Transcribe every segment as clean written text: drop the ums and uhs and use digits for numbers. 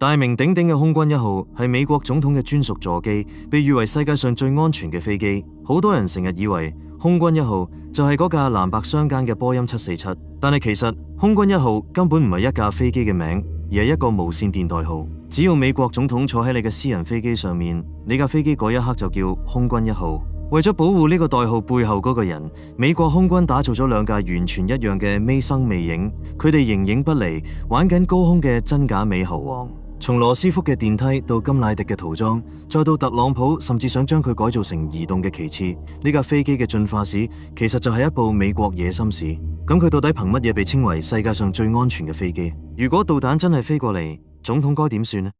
大名鼎鼎嘅空軍一號係美國總統嘅專屬座機，被譽為世界上最安全嘅飛機。好多人成日以為空軍一號就係嗰架藍白相間嘅波音747，但係其實空軍一號根本唔係一架飛機嘅名，而係一個無線電代號。只要美國總統坐喺你嘅私人飛機上面，你架飛機嗰一刻就叫空軍一號。為咗保護呢個代號背後嗰個人，美國空軍打造咗兩架完全一樣嘅未生未影，佢哋形影不離，玩緊高空嘅真假美猴王。從羅斯福嘅電梯到甘迺迪嘅塗裝，再到特朗普甚至想將佢改造成移動嘅旗幟，呢架飛機嘅進化史其實就係一部美國野心史。咁佢到底憑乜嘢被稱為世界上最安全嘅飛機？如果導彈真係飛過嚟，總統該點算呢？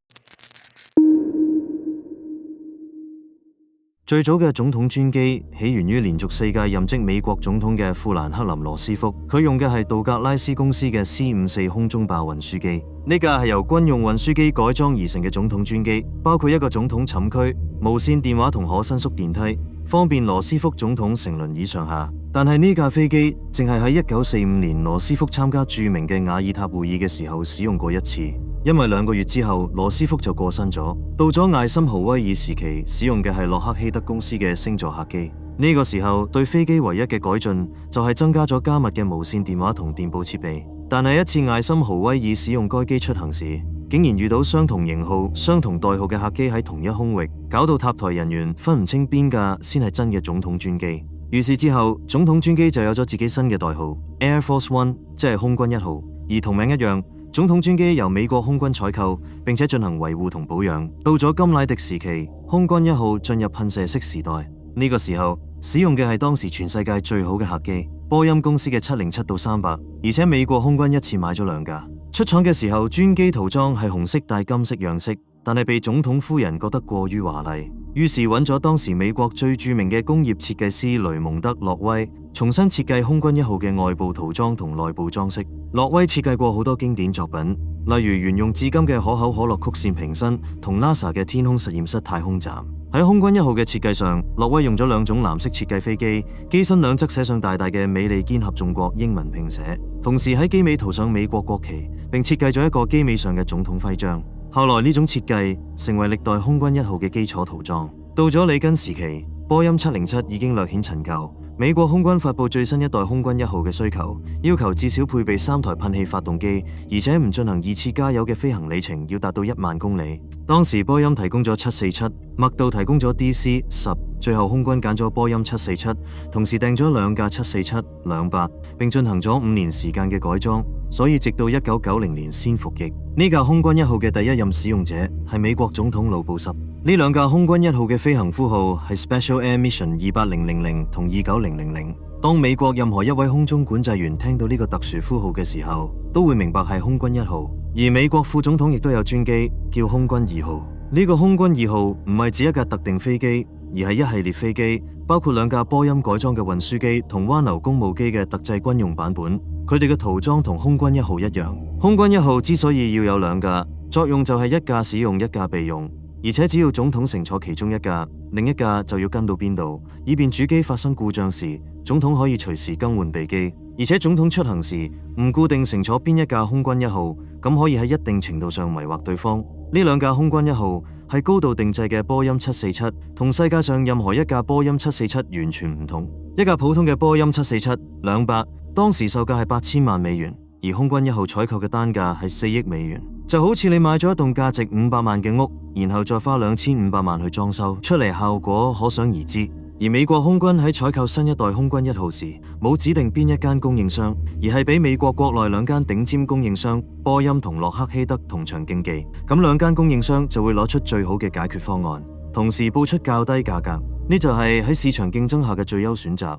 最早嘅總統專機起源於連續4屆任職美國總統嘅富蘭克林羅斯福，佢用嘅係道格拉斯公司嘅 C-54空中爆運輸機。呢架係由軍用運輸機改裝而成嘅總統專機，包括一個總統寢區、無線電話同可伸縮電梯，方便羅斯福總統乘輪椅上下。但係呢架飛機淨係喺1945年羅斯福參加著名嘅雅爾塔會議嘅時候使用過一次，因為2個月之後羅斯福就過身咗。到咗艾森豪威爾時期，使用嘅係洛克希德公司嘅星座客機。呢個時候對飛機唯一嘅改進就係增加咗加密嘅無線電話同電報設備。但係一次艾森豪威爾使用該機出行時，竟然遇到相同型號、相同代號嘅客機喺同一空域，搞到塔台人員分唔清邊架先係真嘅總統專機。於是之後，總統專機就有咗自己新嘅代號 Air Force One， 即係空軍一號。而同名一樣，總統專機由美國空軍採購，並且進行維護同保養。到咗甘迺迪時期，空軍一號進入噴射式時代。呢個時候使用嘅係當時全世界最好嘅客機，波音公司嘅707-300，而且美國空軍一次買咗2架。出廠嘅時候，專機塗裝係紅色帶金色樣式，但係被總統夫人覺得過於華麗，於是揾咗當時美國最著名嘅工業設計師雷蒙德·洛威，重新設計空軍一號嘅外部塗裝同內部裝飾。洛威設計過好多經典作品，例如沿用至今嘅可口可樂曲線瓶身同 NASA 嘅天空實驗室太空站。喺空軍一號嘅設計上，洛威用咗2種藍色設計飛機，機身兩側寫上大大嘅美利堅合眾國英文拼寫，同時喺機尾塗上美國國旗，並設計咗一個機尾上嘅總統徽章。後來呢種設計成為歷代空軍一號嘅基礎塗裝。到咗里根時期，波音707已經略顯陳舊。美國空軍發佈最新一代空軍一號嘅需求，要求至少配備3台噴氣發動機，而且唔進行2次加油嘅飛行里程要達到1萬公里。當時波音提供咗747，麥道提供咗 DC-10，最後空軍揀咗波音747，同時訂咗2架747-200，並進行咗5年時間嘅改裝，所以直到1990年先服役。呢架空軍一號嘅第一任使用者係美國總統魯布什。呢2架空軍一號嘅飛行呼號係 Special Air Mission 28000同29000。當美國任何一位空中管制員聽到呢個特殊呼號嘅時候，都會明白係空軍一號。而美國副總統亦都有專機叫空軍2號。呢個空軍2號唔係指一架特定飛機，而係一系列飛機，包括2架波音改裝嘅運輸機同灣流公務機嘅特製軍用版本。佢哋嘅塗裝同空軍一號一樣。空軍一號之所以要有2架，作用就係一架使用，一架備用。而且只要總統乘坐其中一架，另一架就要跟到邊度，以便主機發生故障時，總統可以隨時更換備機。而且總統出行時唔固定乘坐邊一架空軍一號，咁可以喺一定程度上迷惑對方。呢2架空軍一號係高度定製嘅波音747，同世界上任何一架波音747完全唔同。一架普通嘅波音747-200當時售價係8000萬美元，而空軍一號採購嘅單價係4億美元。就好似你買咗一棟價值500萬嘅屋，然後再花2500萬去裝修，出嚟效果可想而知。而美國空軍喺採購新一代空軍一號時，冇指定邊一間供應商，而係俾美國國內2間頂尖供應商波音同洛克希德同場競技。咁2間供應商就會攞出最好嘅解決方案，同時報出較低價格。呢就係喺市場競爭下嘅最優選擇。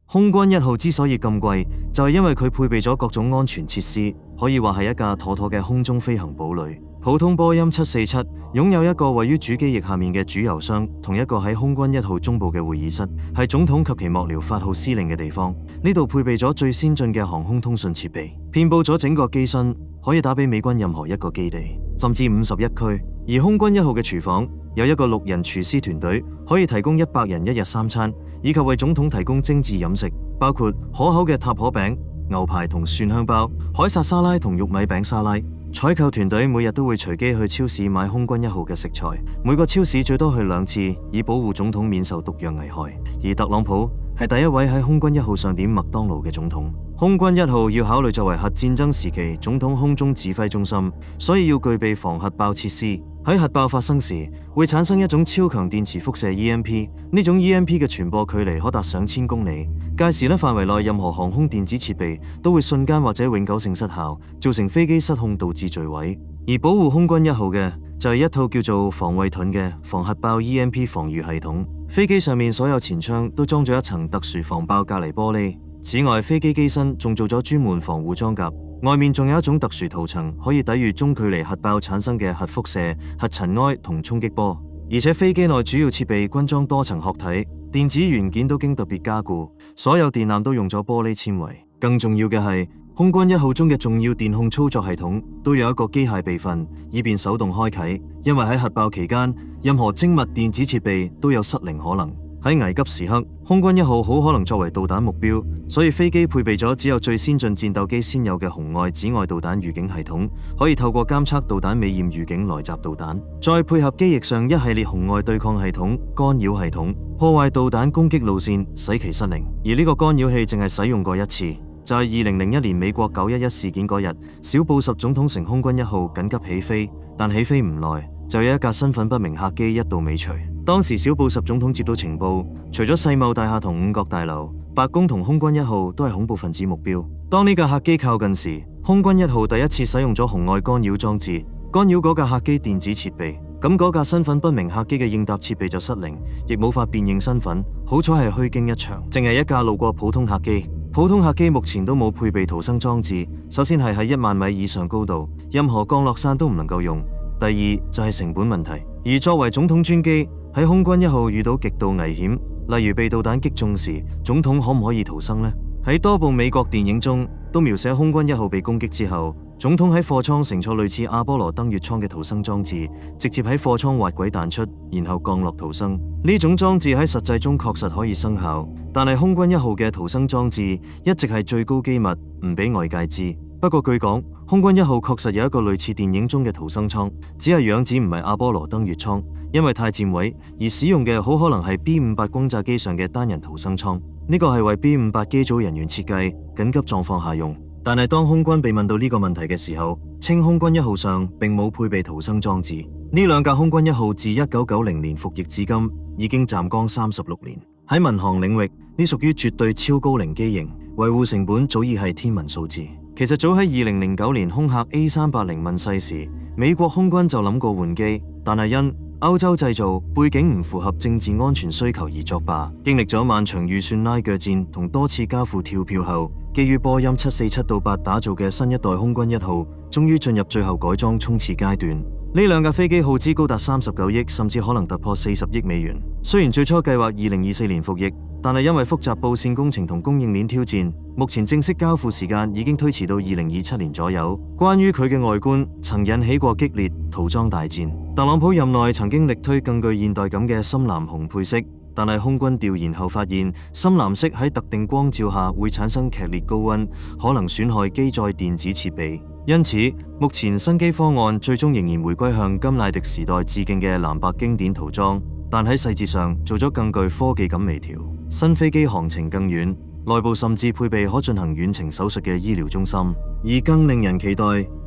空軍一號之所以咁貴，就係因為佢配備咗各種安全設施，可以話係一架妥妥嘅空中飛行堡壘。普通波音747擁有一個位於主機翼下面嘅主油箱，同一個喺空軍一號中部嘅會議室，係總統及其幕僚發號施令嘅地方。呢度配備咗最先進嘅航空通訊設備，遍佈咗整個機身，可以打俾美軍任何一個基地，甚至51區。而空軍一號嘅廚房有一個6人廚師團隊，可以提供100人1日3餐，以及為總統提供精緻飲食，包括可口嘅塔可餅、牛排同蒜香包、凱撒沙拉同玉米餅沙拉。採購團隊每日都會隨機去超市買空軍1號嘅食材，每個超市最多去2次，以保護總統免受毒藥危害。而特朗普係第一位喺空軍1號上點麥當勞嘅總統。空軍1號要考慮作為核戰爭時期總統空中指揮中心，所以要具備防核爆設施。喺核爆發生時，會產生一種超強電磁輻射 EMP， 呢種 EMP 嘅傳播距離可達上千公里。屆時範圍內任何航空電子設備都會瞬間或者永久性失效，造成飛機失控導致墜毀。而保護空軍1號嘅就係一套叫做防衛盾嘅防核爆 EMP 防禦系統。飛機上面所有前窗都裝咗一層特殊防爆隔離玻璃。此外，飛機機身仲做咗專門防護裝甲，外面仲有一種特殊塗層，可以抵禦中距離核爆產生嘅核輻射、核塵埃同衝擊波。而且飛機內主要設備均裝多層殼體，電子元件都經特別加固，所有電纜都用咗玻璃纖維。更重要嘅係，空軍1號中嘅重要電控操作系統都有一個機械備份，以便手動開啟。因為喺核爆期間，任何精密電子設備都有失靈可能。喺危急時刻，空軍1號好可能作為導彈目標，所以飛機配備咗只有最先進戰鬥機先有嘅紅外紫外導彈預警系統，可以透過監測導彈尾焰預警來襲導彈，再配合機翼上一系列紅外對抗系統、干擾系統，破壞導彈攻擊路線，使其失靈。而呢個干擾器淨係使用過一次，就係2001年美國911事件嗰日，小布什總統乘空軍1號緊急起飛，但起飛唔耐，就有一架身份不明客機一度尾隨。當時小布什總統接到情報，除咗世貿大廈同五角大樓，白宮同空軍1號都係恐怖分子目標。當呢架客機靠近時，空軍1號第一次使用咗紅外干擾裝置，干擾嗰架客機電子設備。咁嗰架身份不明客機嘅應答設備就失靈，亦冇法辨認身份。好彩係虛驚一場，淨係一架路過普通客機。普通客機目前都冇配備逃生裝置。首先係喺1萬米以上高度，任何降落傘都唔能夠用。第二就係成本問題。而作為總統專機，喺空軍1號遇到極度危險，例如被導彈擊中時，總統可唔可以逃生呢？喺多部美國電影中都描寫空軍1號被攻擊之後，總統喺貨艙乘坐類似阿波羅登月艙嘅逃生裝置，直接喺貨艙滑軌彈出，然後降落逃生。呢種裝置喺實際中確實可以生效，但係空軍1號嘅逃生裝置一直係最高機密，唔俾外界知。不過據講，空軍1號確實有一個類似電影中嘅逃生艙，只係樣子唔係阿波羅登月艙，因為太佔位，而使用嘅好可能係 B58轟炸機上嘅單人逃生艙。呢個係為 B58機組人員設計，緊急狀況下用。但係當空軍被問到呢個問題嘅時候，稱空軍1號上並冇配備逃生裝置。呢兩架空軍1號自1990年服役至今，已經站崗36年。喺民航領域，呢屬於絕對超高齡機型，維護成本早已係天文數字。其實早喺2009年空客 A380 問世時，美國空軍就諗過換機，但係因歐洲製造背景唔符合政治安全需求而作罷。經歷咗漫長預算拉鋸戰同多次交付跳票後，基於波音747-8打造嘅新一代空軍1號，終於進入最後改裝衝刺階段。呢兩架飛機耗資高達39億，甚至可能突破40億美元。雖然最初計劃2024年服役，但係因為複雜布線工程同供應鏈挑戰，目前正式交付時間已經推遲到2027年左右。關於佢嘅外觀，曾引起過激烈塗裝大戰。特朗普任內曾經力推更具現代感嘅深藍紅配色，但係空軍調研後發現，深藍色喺特定光照下會產生劇烈高溫，可能損害機載電子設備。因此，目前新機方案最終仍然回歸向甘迺迪時代致敬嘅藍白經典塗裝，但喺細節上做咗更具科技感微調。新飛機航程更遠，內部甚至配備可進行遠程手術嘅醫療中心。而更令人期待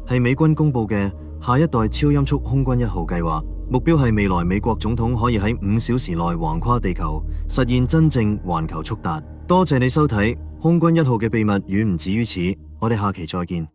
係美軍公佈嘅下一代超音速空軍1號計劃，目標係未來美國總統可以喺5小時內橫跨地球，實現真正環球速達。多謝你收睇空軍1號嘅秘密，遠唔止於此。我哋下期再見。